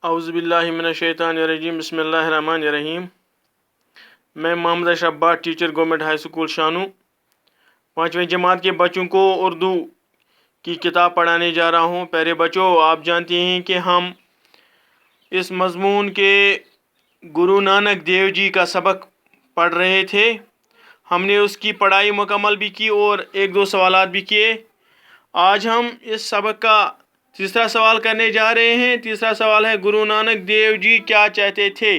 औज़ुबिल्लाहिमिनश्शैतानिर्रजीम बिस्मिल्लाहिर्रहमानिर्रहीम। मैं Mohammad Ashraf Bhat, teacher government high school Shanu, 5वीं जमात के बच्चों को उर्दू की किताब पढ़ाने जा रहा हूँ। प्यारे बच्चों, आप जानते हैं कि हम इस मज़मून के गुरु नानक देव जी का सबक पढ़ रहे थे। हमने उसकी पढ़ाई मुकम्मल भी की और एक दो सवालात भी किए। आज हम इस सबक का तीसरा सवाल करने जा रहे हैं। तीसरा सवाल है, गुरु नानक देव जी क्या चाहते थे?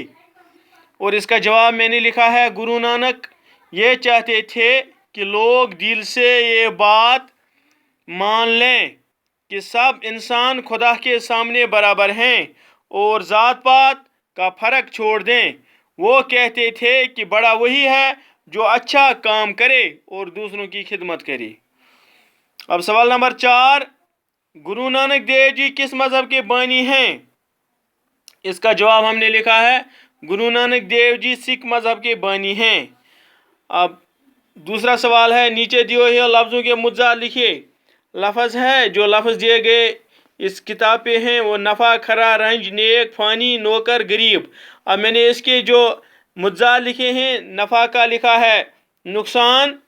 और इसका जवाब मैंने लिखा है, गुरु नानक ये चाहते थे कि लोग दिल से ये बात मान लें कि सब इंसान खुदा के सामने बराबर हैं और ज़ात पात का फ़र्क छोड़ दें। वो कहते थे कि बड़ा वही है जो अच्छा काम करे और दूसरों की खिदमत करे। अब सवाल नंबर 4, गुरु नानक देव जी किस मज़हब के बानी हैं? इसका जवाब हमने लिखा है, गुरु नानक देव जी सिख मज़हब के बानी हैं। अब दूसरा सवाल है, नीचे दिए हुए लफ्ज़ों के मुद्दा लिखिए। लफ्ज़ है जो लफ्ज़ दिए गए इस किताब पे हैं वो नफ़ा, खरा, रंज, नेक, फ़ानी, नौकर, गरीब। अब मैंने इसके जो मुद्दा लिखे हैं, नफ़ा का लिखा है नुकसान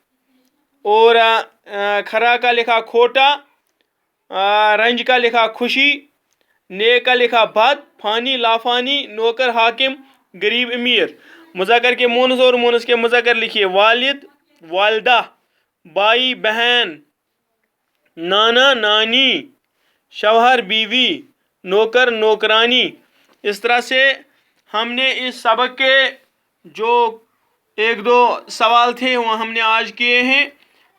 और खरा का लिखा खोटा, रंज का लिखा खुशी, नेक का लिखा बद, फ़ानी लाफानी, नौकर हाकिम, गरीब अमीर। मुज़क्कर के मुअन्नस और मुअन्नस के मुज़क्कर लिखिए। वालिद वालदा, भाई बहन, नाना नानी, शौहर बीवी, नौकर नौकरानी। इस तरह से हमने इस सबक के जो एक दो सवाल थे वो हमने आज किए हैं।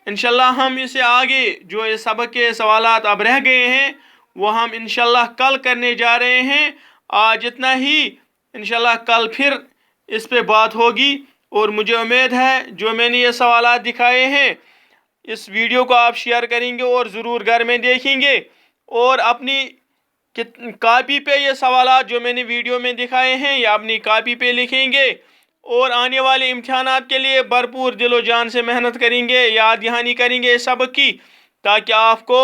इंशाल्लाह हम इसे आगे जो इस सबक के सवालात अब रह गए हैं वो हम इंशाल्लाह कल करने जा रहे हैं। आज इतना ही, इंशाल्लाह कल फिर इस पे बात होगी। और मुझे उम्मीद है जो मैंने ये सवालात दिखाए हैं इस वीडियो को आप शेयर करेंगे और ज़रूर घर में देखेंगे और अपनी कॉपी पे ये सवालात जो मैंने वीडियो में दिखाए हैं या अपनी कॉपी पे लिखेंगे और आने वाले इम्तिहानात के लिए भरपूर दिलो जान से मेहनत करेंगे, याद दहानी करेंगे इस सबक की, ताकि आपको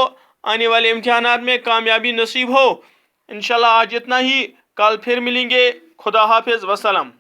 आने वाले इम्तिहानात में कामयाबी नसीब हो। इंशाल्लाह आज इतना ही, कल फिर मिलेंगे। खुदा हाफिज़, वस्सलाम।